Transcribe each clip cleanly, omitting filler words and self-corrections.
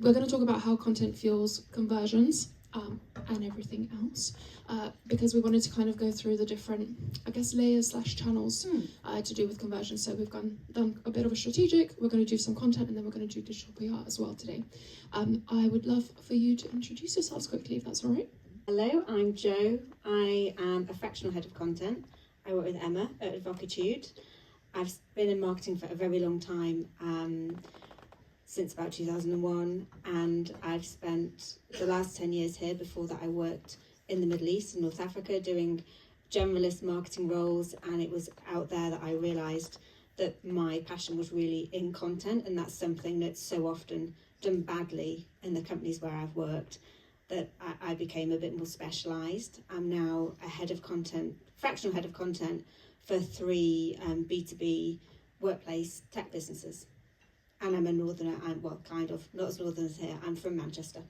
we're going to talk about how content fuels conversions and everything else, because we wanted to kind of go through the different, I guess, layers / channels to do with conversion. So we've done a bit of a strategic, we're going to do some content, and then we're going to do digital PR as well today. I would love for you to introduce yourselves quickly, if that's all right. Hello, I'm Jo. I am a fractional head of content. I work with Emma at Advocatude. I've been in marketing for a very long time, since about 2001, and I've spent the last 10 years here. Before that I worked in the Middle East and North Africa doing generalist marketing roles, and it was out there that I realised that my passion was really in content, and that's something that's so often done badly in the companies where I've worked, that I became a bit more specialised. I'm now a head of content, fractional head of content for 3 B2B workplace tech businesses. And I'm a northerner, well, kind of, not as northern as here, I'm from Manchester.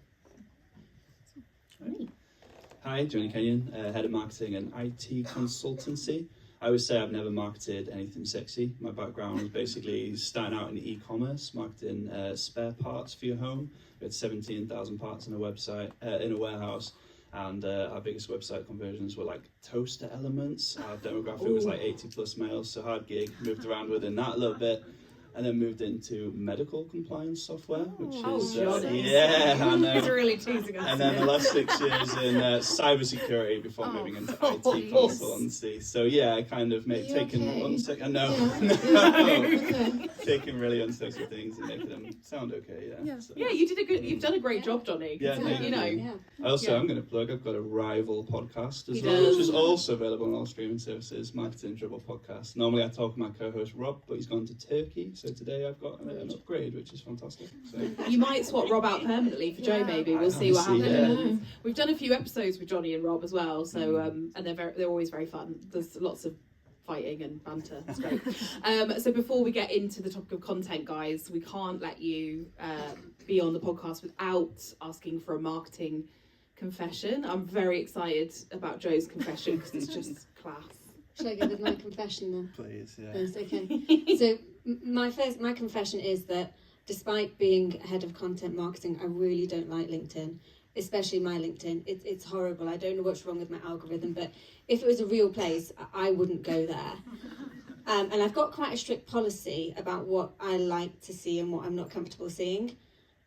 Hi, Jonny Kenyon, head of marketing and IT consultancy. I always say I've never marketed anything sexy. My background was basically starting out in e-commerce, marketing spare parts for your home. We had 17,000 parts in a website, in a warehouse, and our biggest website conversions were like toaster elements. Our demographic was like 80 plus males, so hard gig, moved around within that a little bit. And then moved into medical compliance software, which is I know. He's really teasing us. And then the last 6 years in cybersecurity before moving into IT consultancy. So yeah, I kind of taking taking really unsexy things and making them sound okay. So. Yeah, you've done a great job, Jonny. Yeah, you know. I'm going to plug. I've got a rival podcast as well, which is also available on all streaming services. Marketing Dribble podcast. Normally I talk with my co-host Rob, but he's gone to Turkey. So today I've got an upgrade, which is fantastic. So. You might swap Rob out permanently for Jo, maybe. We'll see what happens. Yeah. We've done a few episodes with Jonny and Rob as well, so and they're always very fun. There's lots of fighting and banter. It's great. So before we get into the topic of content, guys, we can't let you be on the podcast without asking for a marketing confession. I'm very excited about Jo's confession because it's just class. Should I go with my confession then? Please, yeah. That's okay. So my confession is that despite being head of content marketing, I really don't like LinkedIn, especially my LinkedIn. It's horrible. I don't know what's wrong with my algorithm, but if it was a real place, I wouldn't go there. And I've got quite a strict policy about what I like to see and what I'm not comfortable seeing.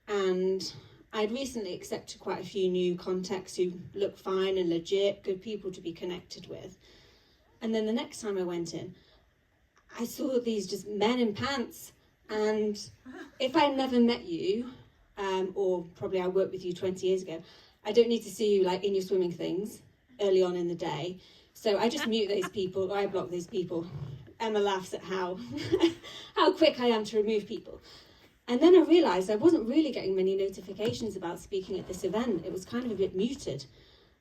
And I'd recently accepted quite a few new contacts who look fine and legit, good people to be connected with. And then the next time I went in, I saw these just men in pants. And if I never met you, or probably I worked with you 20 years ago, I don't need to see you like in your swimming things early on in the day. So I just mute those people, or I block those people. Emma laughs at how quick I am to remove people. And then I realised I wasn't really getting many notifications about speaking at this event. It was kind of a bit muted.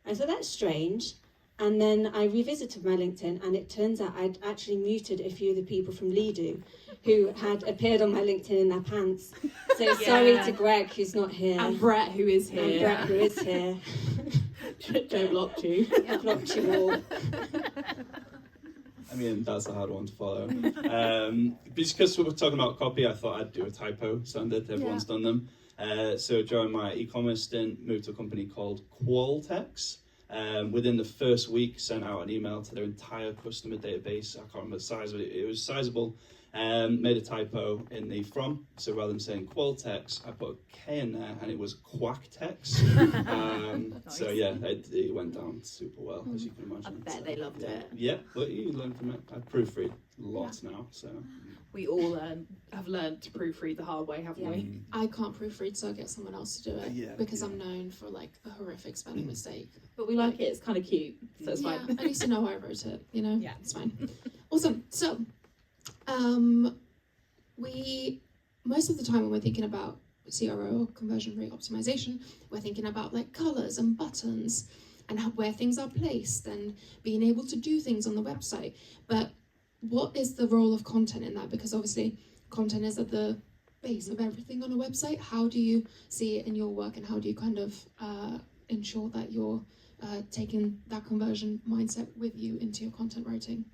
I thought, that's strange. And then I revisited my LinkedIn, and it turns out I'd actually muted a few of the people from Leadoo who had appeared on my LinkedIn in their pants. So sorry to Greg, who's not here. And Brett, who is here. And Brett, who is here. Jo blocked you. I blocked you all. I mean, that's a hard one to follow. Because we were talking about copy, I thought I'd do a typo standard. Everyone's done them. So during my e-commerce stint, moved to a company called Qualtex. Within the first week, sent out an email to their entire customer database. I can't remember the size of it. It was sizable. Made a typo in the from. So rather than saying Qualtex, I put a K in there, and it was Quacktex. Nice. So yeah, it went down super well, as you can imagine. I bet they loved it. Yeah, but you learn from it. I proofread lots now, so. We all have learned to proofread the hard way, haven't we? I can't proofread, so I get someone else to do it because I'm known for like a horrific spelling mistake. But we like it, it's kind of cute, so it's fine. At least you know I wrote it, you know? Yeah. It's fine. Awesome. So, we, most of the time when we're thinking about CRO, or conversion rate optimization, we're thinking about like colors and buttons and where things are placed and being able to do things on the website. But what is the role of content in that? Because obviously content is at the base of everything on a website. How do you see it in your work, and how do you kind of ensure that you're taking that conversion mindset with you into your content writing?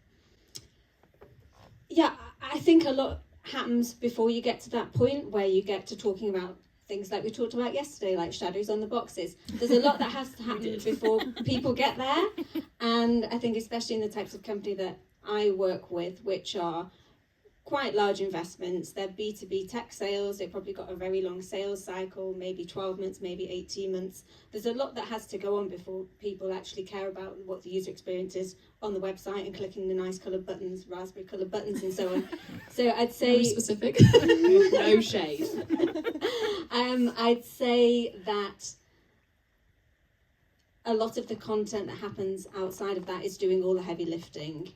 Yeah, I think a lot happens before you get to that point where you get to talking about things like we talked about yesterday, like shadows on the boxes. There's a lot that has to happen before people get there. And I think especially in the types of company that I work with, which are quite large investments, they're B2B tech sales, they've probably got a very long sales cycle, maybe 12 months, maybe 18 months. There's a lot that has to go on before people actually care about what the user experience is on the website and clicking the nice coloured buttons, raspberry coloured buttons and so on. So I'd say... Very specific. No shade. I'd say that a lot of the content that happens outside of that is doing all the heavy lifting.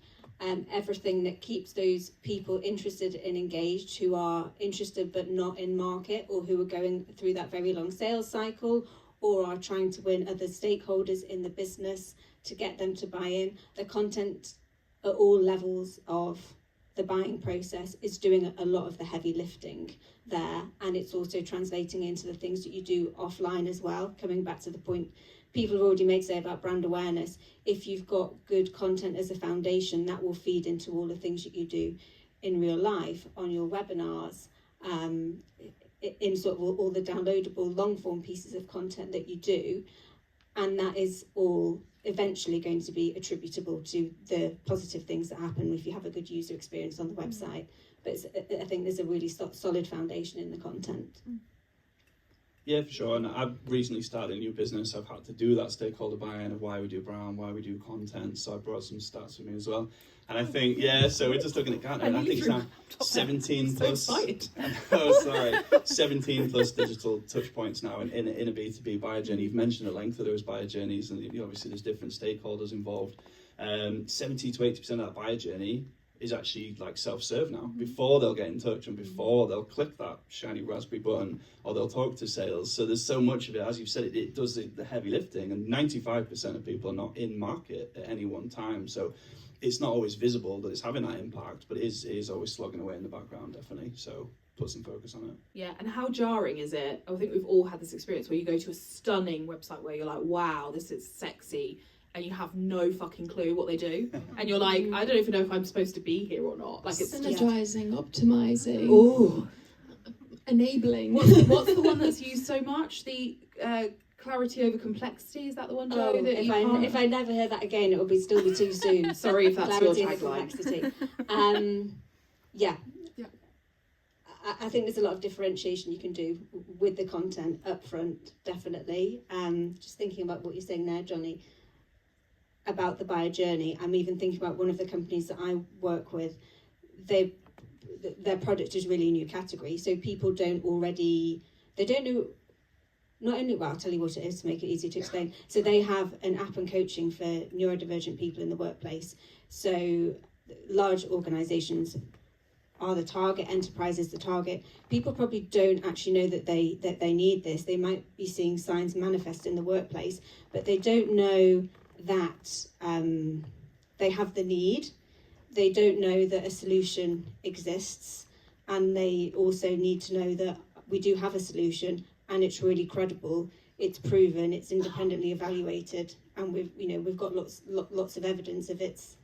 Everything that keeps those people interested and engaged, who are interested but not in market, or who are going through that very long sales cycle, or are trying to win other stakeholders in the business to get them to buy in. The content at all levels of the buying process is doing a lot of the heavy lifting there, and it's also translating into the things that you do offline as well. Coming back to the point people have already made, say, about brand awareness, if you've got good content as a foundation, that will feed into all the things that you do in real life, on your webinars, in sort of all the downloadable long form pieces of content that you do, and that is all eventually going to be attributable to the positive things that happen if you have a good user experience on the website. But I think there's a really solid foundation in the content. Yeah, for sure. And I've recently started a new business. I've had to do that stakeholder buy-in of why we do brand, why we do content. So I brought some stats with me as well. And I think, so we're just looking at content. I think it's now 17 plus. So excited. Oh, sorry. 17 plus digital touch points now in a B2B buyer journey. You've mentioned at length that there was buyer journeys, and obviously there's different stakeholders involved. 70 to 80% of that buyer journey is actually like self-serve now. Before they'll get in touch and before they'll click that shiny raspberry button or they'll talk to sales. So there's so much of it, as you've said, it does the heavy lifting, and 95% of people are not in market at any one time. So it's not always visible that it's having that impact, but it is always slogging away in the background, definitely. So put some focus on it. Yeah, and how jarring is it? I think we've all had this experience where you go to a stunning website where you're like, wow, this is sexy, and you have no fucking clue what they do, and you're like, I don't even know if I'm supposed to be here or not. Like, it's Synergizing, optimizing, oh, enabling. what's the one that's used so much? The clarity over complexity, is that the one, Joe? Oh, if I never hear that again, it will still be too soon. Sorry if that's Clarity your over tagline. complexity. Yeah. I think there's a lot of differentiation you can do with the content up front, definitely. Just thinking about what you're saying there, Jonny, about the buyer journey. I'm even thinking about one of the companies that I work with. Their product is really a new category, so people don't know, not only, well, I'll tell you what it is to make it easier to explain. So they have an app and coaching for neurodivergent people in the workplace. So large organisations are the target, enterprises the target. People probably don't actually know that they need this. They might be seeing signs manifest in the workplace, but they don't know that they have the need. They don't know that a solution exists, and they also need to know that we do have a solution and it's really credible, it's proven, it's independently evaluated, and we've got lots of evidence of its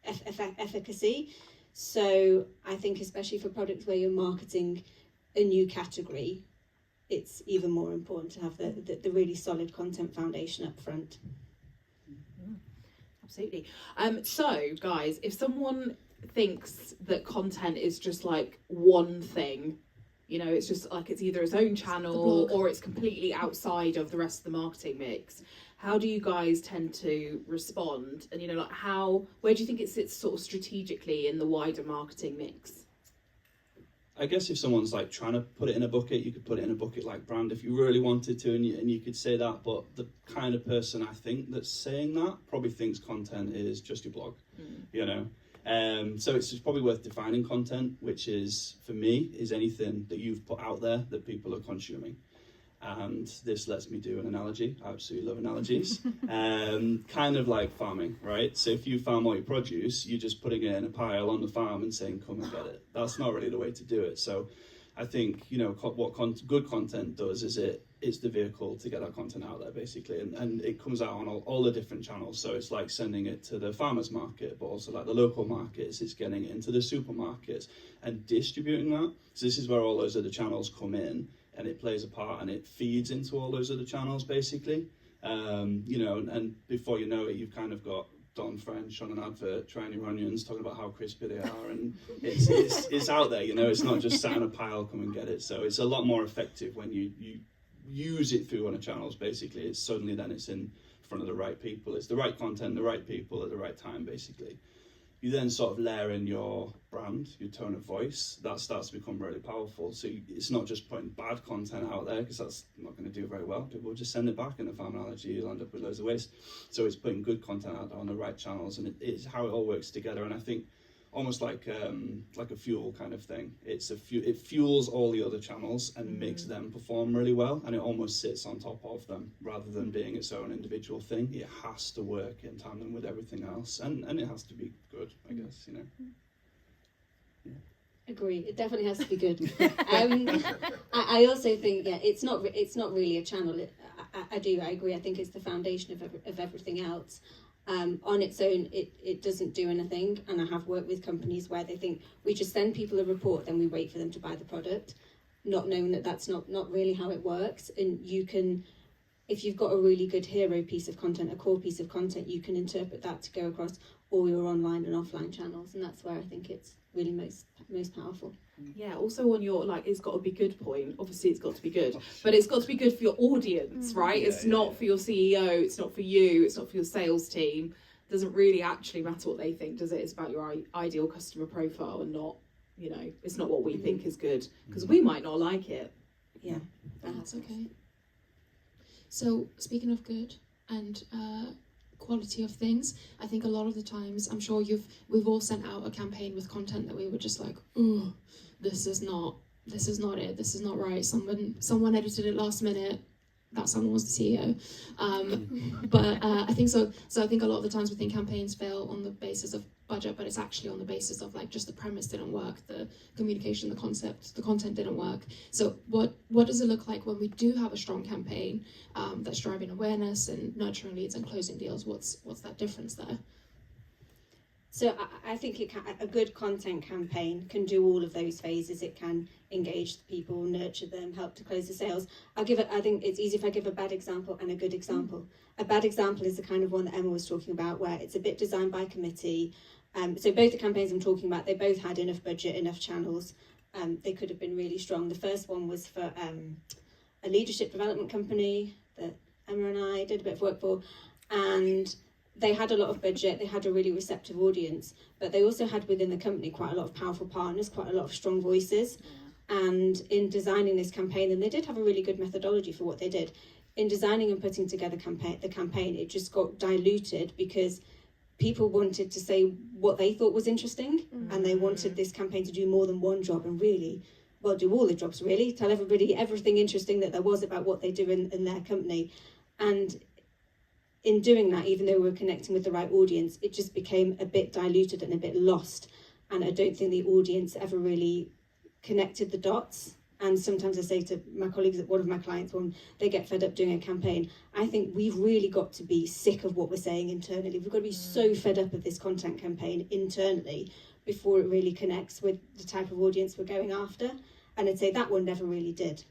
efficacy. So I think especially for products where you're marketing a new category, it's even more important to have the really solid content foundation up front. Absolutely. So, guys, if someone thinks that content is just like one thing, it's just like it's either its own channel or it's completely outside of the rest of the marketing mix, how do you guys tend to respond? And, where do you think it sits sort of strategically in the wider marketing mix? I guess if someone's like trying to put it in a bucket, you could put it in a bucket like brand if you really wanted to, and you could say that. But the kind of person I think that's saying that probably thinks content is just your blog, So it's probably worth defining content, which is, for me, is anything that you've put out there that people are consuming. And this lets me do an analogy. I absolutely love analogies. Kind of like farming, right? So if you farm all your produce, you're just putting it in a pile on the farm and saying, come and get it. That's not really the way to do it. So I think, what good content does is it's the vehicle to get that content out there, basically. And it comes out on all the different channels. So it's like sending it to the farmer's market, but also like the local markets. It's getting it into the supermarkets and distributing that. So this is where all those other channels come in. and it plays a part and it feeds into all those other channels basically. You know, and before you know it, you've kind of got Don French on an advert trying your onions, talking about how crispy they are, and it's out there, you know, it's not just sat in a pile, come and get it. So it's a lot more effective when you use it through other channels basically. It's suddenly then it's in front of the right people, it's the right content, the right people at the right time basically. You then sort of layer in your brand, your tone of voice, that starts to become really powerful. So it's not just putting bad content out there, because that's not going to do very well. People will just send it back in a farm analogy, you'll end up with loads of waste. So it's putting good content out there on the right channels, and it's how it all works together. And I think almost like a fuel kind of thing. It fuels all the other channels and makes them perform really well, and it almost sits on top of them rather than being its own individual thing. It has to work in tandem with everything else, and it has to be good, I guess, you know. Yeah. Agree. It definitely has to be good. I also think it's not really a channel. I agree. I think it's the foundation of everything else. On its own, it doesn't do anything, and I have worked with companies where they think we just send people a report, then we wait for them to buy the product, not knowing that that's not really how it works. And you can, if you've got a really good hero piece of content, a core piece of content, you can interpret that to go across all your online and offline channels, and that's where I think it's really most powerful. Yeah, also on your, like, it's got to be good point. Obviously, it's got to be good, but it's got to be good for your audience, right? It's not for your CEO, it's not for you, it's not for your sales team. It doesn't really actually matter what they think, does it? It's about your ideal customer profile, and not, you know, it's not what we think is good, because we might not like it. Yeah, that's okay. So speaking of good and quality of things, I think a lot of the times, I'm sure we've all sent out a campaign with content that we were just like, oh, this is not it, this is not right, someone edited it last minute, that someone was the CEO. But I think so I think a lot of the times we think campaigns fail on the basis of budget, but it's actually on the basis of like just the premise didn't work, the communication, the concept, the content didn't work. So what does it look like when we do have a strong campaign that's driving awareness and nurturing leads and closing deals? What's that difference there? So I think a good content campaign can do all of those phases. It can engage the people, nurture them, help to close the sales. I think it's easy if I give a bad example and a good example. A bad example is the kind of one that Emma was talking about, where it's a bit designed by committee. So both the campaigns I'm talking about, they both had enough budget, enough channels. They could have been really strong. The first one was for a leadership development company that Emma and I did a bit of work for, and they had a lot of budget, they had a really receptive audience, but they also had within the company quite a lot of powerful partners, quite a lot of strong voices. And in designing this campaign, and they did have a really good methodology for what they did, in designing and putting together the campaign, it just got diluted because people wanted to say what they thought was interesting, and they wanted this campaign to do more than one job, and really, well, do all the jobs really, tell everybody everything interesting that there was about what they do in their company. And in doing that, even though we were connecting with the right audience, it just became a bit diluted and a bit lost. And I don't think the audience ever really connected the dots. And sometimes I say to my colleagues at one of my clients when they get fed up doing a campaign, I think we've really got to be sick of what we're saying internally. We've got to be so fed up of this content campaign internally before it really connects with the type of audience we're going after. And I'd say that one never really did,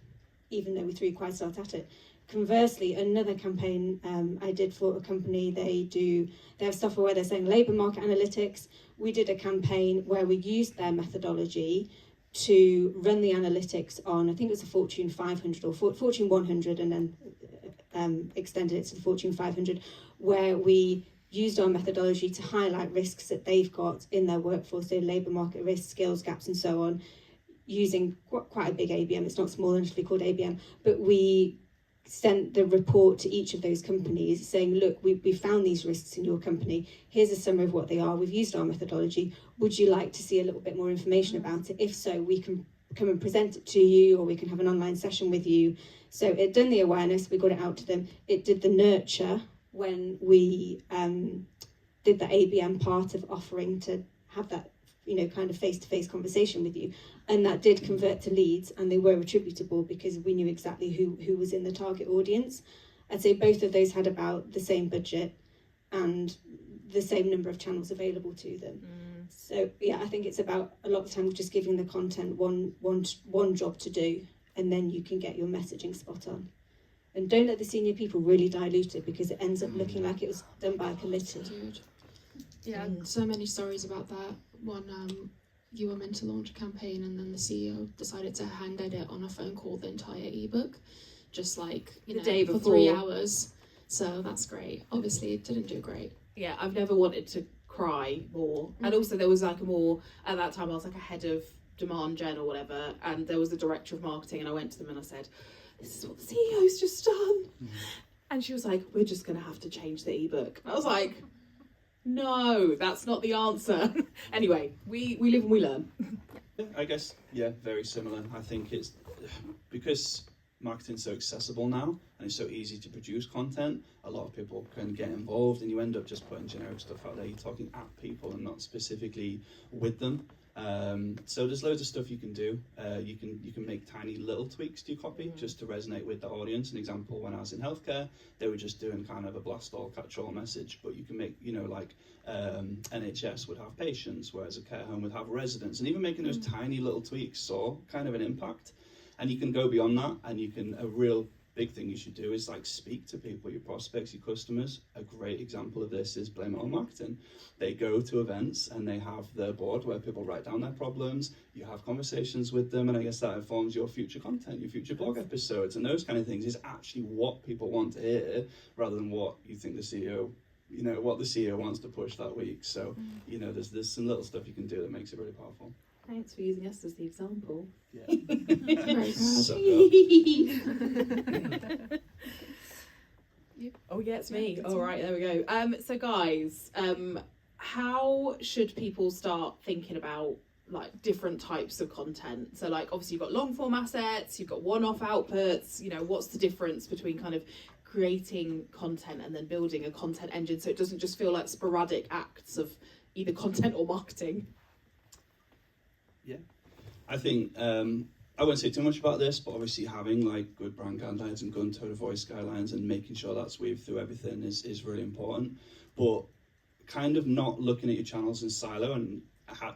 even though we threw quite a lot at it. Conversely, another campaign I did for a company, they have software where they're saying labour market analytics. We did a campaign where we used their methodology to run the analytics on, I think it was a Fortune 500 or Fortune 100, and then extended it to the Fortune 500, where we used our methodology to highlight risks that they've got in their workforce, so labour market risks, skills gaps and so on, using quite a big ABM. It's not small enough to be called ABM, but we sent the report to each of those companies saying, look, we found these risks in your company. Here's a summary of what they are. We've used our methodology. Would you like to see a little bit more information about it? If so, we can come and present it to you, or we can have an online session with you. So it done the awareness, we got it out to them. It did the nurture when we did the ABM part of offering to have that, kind of face-to-face conversation with you. And that did convert to leads, and they were attributable because we knew exactly who was in the target audience. I'd say both of those had about the same budget and the same number of channels available to them. So yeah, I think it's about a lot of the time just giving the content one job to do, and then you can get your messaging spot on. And don't let the senior people really dilute it, because it ends up looking like it was done by a committee. Dude. Yeah. So many stories about that. One, you were meant to launch a campaign and then the CEO decided to hand edit on a phone call the entire ebook, just like, The day for before. 3 hours. So that's great. Obviously, it didn't do great. Yeah, I've never wanted to cry more. And also there was like a more, at that time I was like a head of demand gen or whatever, and there was a director of marketing, and I went to them and I said, this is what the CEO's just done. And she was like, we're just going to have to change the ebook. And I was like, no, that's not the answer. Anyway, we live and we learn. Yeah, I guess, yeah, very similar. I think it's because marketing's so accessible now and it's so easy to produce content, a lot of people can get involved and you end up just putting generic stuff out there. You're talking at people and not specifically with them. So there's loads of stuff you can do. You can make tiny little tweaks to your copy just to resonate with the audience. An example, when I was in healthcare, they were just doing kind of a blast all catch all message, but you can make, like NHS would have patients, whereas a care home would have residents, and even making those tiny little tweaks saw kind of an impact. And you can go beyond that, and a real big thing you should do is like speak to people, your prospects, your customers. A great example of this is Blame It On Marketing. They go to events and they have their board where people write down their problems, you have conversations with them, and I guess that informs your future content, your future blog episodes, and those kind of things is actually what people want to hear rather than what you think the CEO, what the CEO wants to push that week. So, there's some little stuff you can do that makes it really powerful. Thanks for using us as the example. Yeah. Very Suck up. Oh yeah, it's me. All right, there we go. So guys, how should people start thinking about like different types of content? So like obviously you've got long form assets, you've got one-off outputs. What's the difference between kind of creating content and then building a content engine so it doesn't just feel like sporadic acts of either content or marketing? Yeah, I think I won't say too much about this, but obviously having like good brand guidelines and good tone of voice guidelines and making sure that's weaved through everything is really important. But kind of not looking at your channels in silo and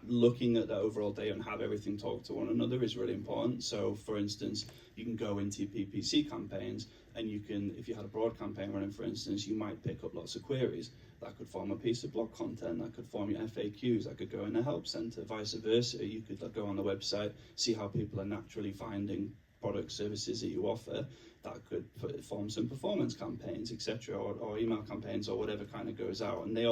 looking at the overall data and have everything talk to one another is really important. So for instance, you can go into your PPC campaigns and you can, if you had a broad campaign running, for instance, you might pick up lots of queries. That could form a piece of blog content, that could form your FAQs, that could go in a help center, vice versa. You could go on the website, see how people are naturally finding products, services that you offer. That could form some performance campaigns, etc., or email campaigns, or whatever kind of goes out. And it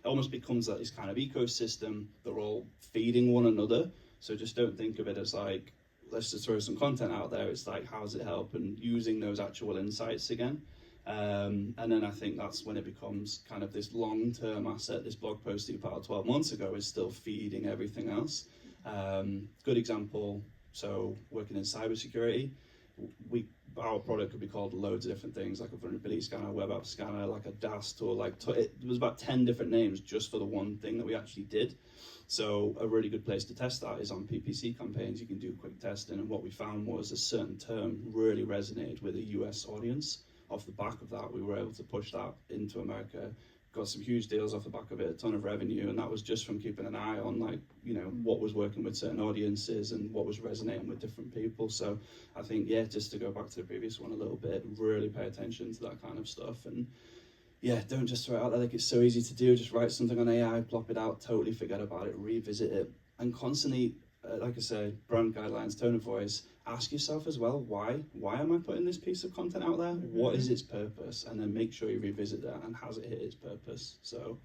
almost becomes like this kind of ecosystem. They're all feeding one another. So just don't think of it as like, let's just throw some content out there. It's like, how does it help? And using those actual insights again. And then I think that's when it becomes kind of this long-term asset. This blog post that you put out 12 months ago is still feeding everything else. Good example, so working in cybersecurity, our product could be called loads of different things, like a vulnerability scanner, web app scanner, like a DAS tool, it was about 10 different names just for the one thing that we actually did. So a really good place to test that is on PPC campaigns. You can do quick testing, and what we found was a certain term really resonated with a US audience. Off the back of that, we were able to push that into America, got some huge deals off the back of it, a ton of revenue, and that was just from keeping an eye on what was working with certain audiences and what was resonating with different people. So I think, just to go back to the previous one a little bit, really pay attention to that kind of stuff, and don't just throw it out there like it's so easy to do. Just write something on AI, plop it out, totally forget about it, revisit it, and constantly, like I say, brand guidelines, tone of voice. Ask yourself as well, why am I putting this piece of content out there? Mm-hmm. What is its purpose? And then make sure you revisit that, and has it hit its purpose? So,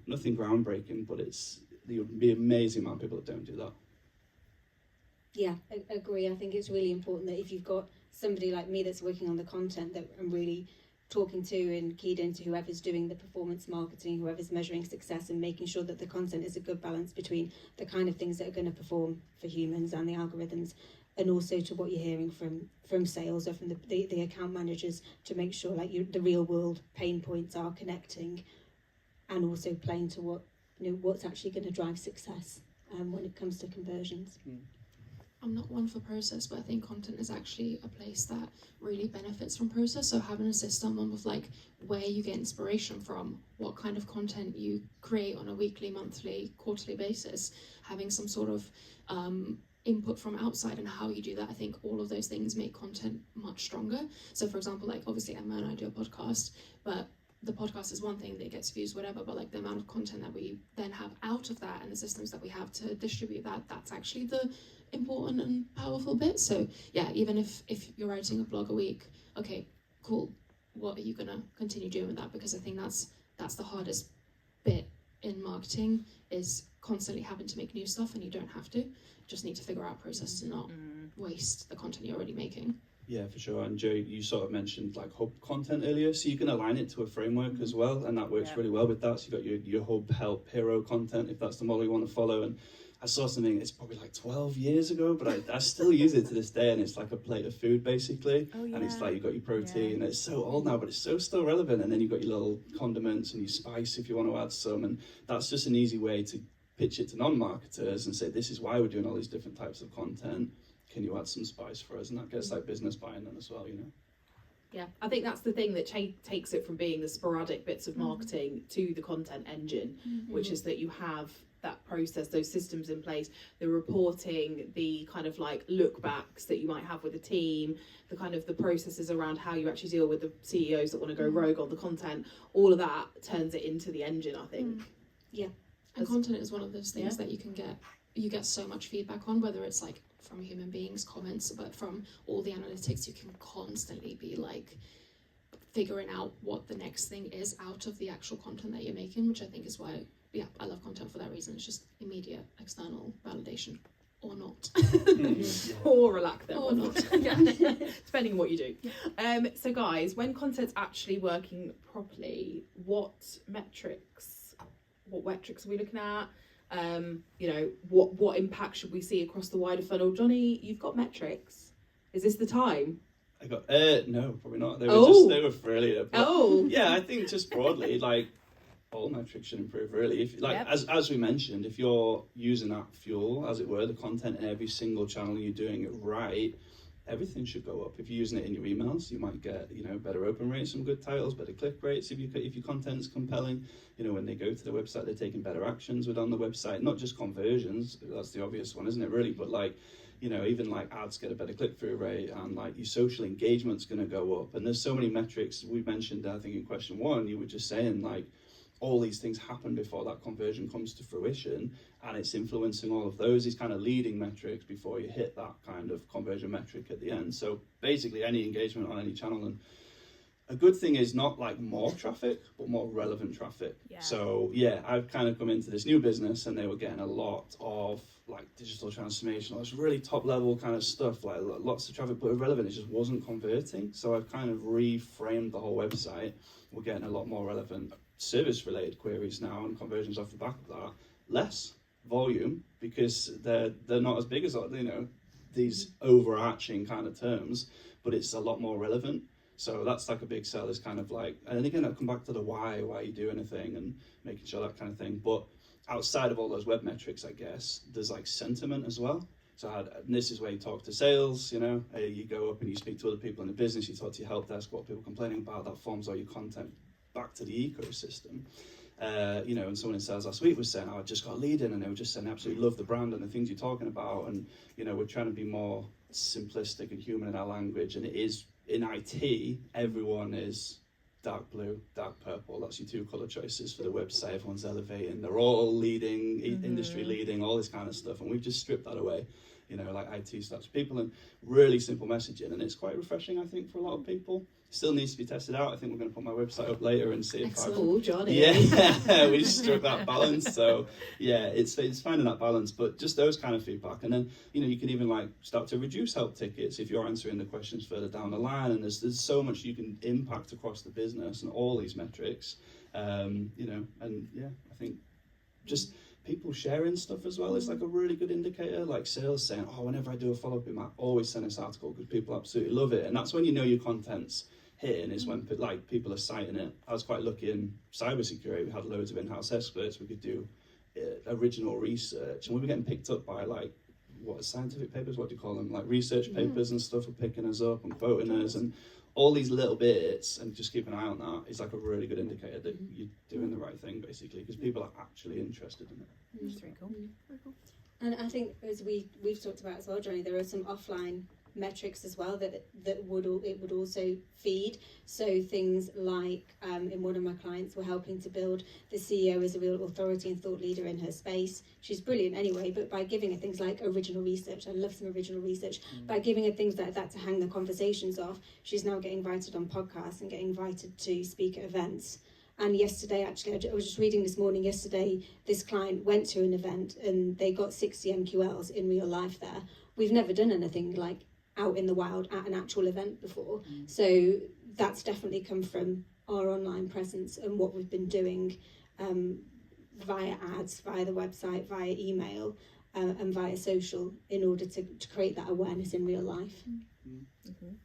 nothing groundbreaking, but you'd be amazing amount of people that don't do that. Yeah, I agree. I think it's really important that if you've got somebody like me that's working on the content that I'm really talking to and keyed into whoever's doing the performance marketing, whoever's measuring success, and making sure that the content is a good balance between the kind of things that are going to perform for humans and the algorithms, and also to what you're hearing from sales or from the account managers, to make sure the real world pain points are connecting, and also playing to what's actually going to drive success when it comes to conversions. I'm not one for process, but I think content is actually a place that really benefits from process. So having a system of where you get inspiration from, what kind of content you create on a weekly, monthly, quarterly basis, having some sort of input from outside and how you do that, I think all of those things make content much stronger. So for example, like obviously Emma and I do a podcast, but the podcast is one thing that gets views, whatever, but like the amount of content that we then have out of that and the systems that we have to distribute that, that's actually the important and powerful bit. So yeah, even if you're writing a blog a week, okay, cool, what are you gonna continue doing with that? Because I think that's the hardest bit in marketing, is constantly having to make new stuff, and you don't have to. You just need to figure out a process to not waste the content you're already making. Yeah, for sure. And Joe, you sort of mentioned like hub content earlier, so you can align it to a framework as well, and that works really well with that. So you've got your hub, help, hero content, if that's the model you want to follow. And I saw something, it's probably like 12 years ago, but I still use it to this day, and it's like a plate of food basically. Oh, yeah. And it's like you've got your protein, and it's so old now, but it's so still relevant. And then you've got your little condiments and your spice if you want to add some, and that's just an easy way to pitch it to non-marketers and say, this is why we're doing all these different types of content. Can you add some spice for us? And that gets like business buy-in then as well, you know. Yeah, I think that's the thing that takes it from being the sporadic bits of marketing to the content engine, which is that you have that process, those systems in place, the reporting, the kind of like look backs that you might have with a team, the kind of the processes around how you actually deal with the CEOs that want to go rogue on the content. All of that turns it into the engine, I think. And content is one of those things that you get so much feedback on, whether it's like from human beings, comments, but from all the analytics, you can constantly be like figuring out what the next thing is out of the actual content that you're making, which I think is why, I love content for that reason. It's just immediate external validation, or not. Or a lack thereof. Or not. Depending on what you do. So guys, when content's actually working properly, what metrics are we looking at? What impact should we see across the wider funnel? Jonny, you've got metrics. Is this the time? I got no, probably not. They were brilliant. Yeah, I think just broadly, like all metrics should improve really. If as we mentioned, if you're using that fuel, as it were, the content in every single channel, you're doing it right, everything should go up. If you're using it in your emails, you might get better open rates, some good titles, better click rates. If your content's compelling, when they go to the website, they're taking better actions on the website, not just conversions. That's the obvious one, isn't it? Really, but like. Even like ads get a better click-through rate, and like your social engagement's going to go up. And there's so many metrics we mentioned. I think in question 1, you were just saying like all these things happen before that conversion comes to fruition, and it's influencing all of these kind of leading metrics before you hit that kind of conversion metric at the end. So basically, any engagement on any channel, and a good thing is not like more traffic, but more relevant traffic. Yeah. So I've kind of come into this new business, and they were getting a lot of like digital transformation, all this really top level kind of stuff, like lots of traffic, but irrelevant. It just wasn't converting. So I've kind of reframed the whole website. We're getting a lot more relevant service related queries now, and conversions off the back of that. Less volume, because they're not as big as these overarching kind of terms, but it's a lot more relevant. So that's like a big sell, is kind of like, and then again, I come back to the why you do anything and making sure that kind of thing. But outside of all those web metrics, I guess, there's like sentiment as well. So and this is where you talk to sales, you go up and you speak to other people in the business, you talk to your help desk, what people are complaining about, that forms all your content back to the ecosystem. And someone in sales last week was saying, I just got a lead in, and they were just saying, I absolutely love the brand and the things you're talking about. And, we're trying to be more simplistic and human in our language. And it is, in IT, everyone is dark blue, dark purple. That's your 2 color choices for the website. Everyone's elevating. They're all leading, industry leading, all this kind of stuff. And we've just stripped that away. Like IT starts people, and really simple messaging. And it's quite refreshing, I think, for a lot of people. Still needs to be tested out. I think we're going to put my website up later and see if Excellent, Jonny. Yeah, we just struck that balance. So it's finding that balance. But just those kind of feedback, and then you can even like start to reduce help tickets if you're answering the questions further down the line. And there's so much you can impact across the business and all these metrics. And I think just people sharing stuff as well is like a really good indicator. Like sales saying, whenever I do a follow-up, I always send this article because people absolutely love it. And that's when your content's hitting, is when people are citing it. I was quite lucky in cybersecurity. We had loads of in-house experts. We could do original research, and we were getting picked up by like scientific papers, what do you call them, like research papers and stuff, are picking us up and quoting us, and all these little bits. And just keep an eye on that is like a really good indicator that you're doing the right thing, basically, because people are actually interested in it. That's very cool. Very cool. And I think, as we've talked about as well, Jonny, there are some offline metrics as well that it would also feed. So things like in one of my clients, we're helping to build the CEO as a real authority and thought leader in her space. She's brilliant anyway, but by giving her things like original research, I love some original research, by giving her things like that to hang the conversations off, she's now getting invited on podcasts and getting invited to speak at events. And yesterday, actually, I was just reading this morning, yesterday, this client went to an event and they got 60 MQLs in real life there. We've never done anything like out in the wild at an actual event before. So that's definitely come from our online presence and what we've been doing via ads, via the website, via email, and via social in order to create that awareness in real life.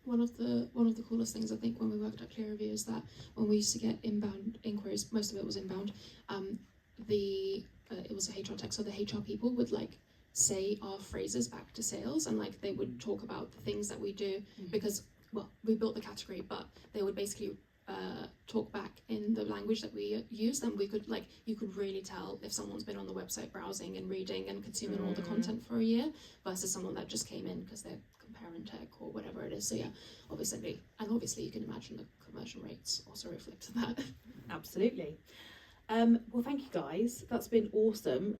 One of the coolest things I think when we worked at ClearReview is that when we used to get inbound inquiries, most of it was inbound. It was a HR tech, so the HR people would like say our phrases back to sales, and like they would talk about the things that we do because we built the category, but they would basically talk back in the language that we use, and we could like you could really tell if someone's been on the website browsing and reading and consuming all the content for a year versus someone that just came in because they're comparing tech or whatever it is. So yeah, obviously you can imagine the conversion rates also reflect that. Absolutely. Well, thank you guys. That's been awesome.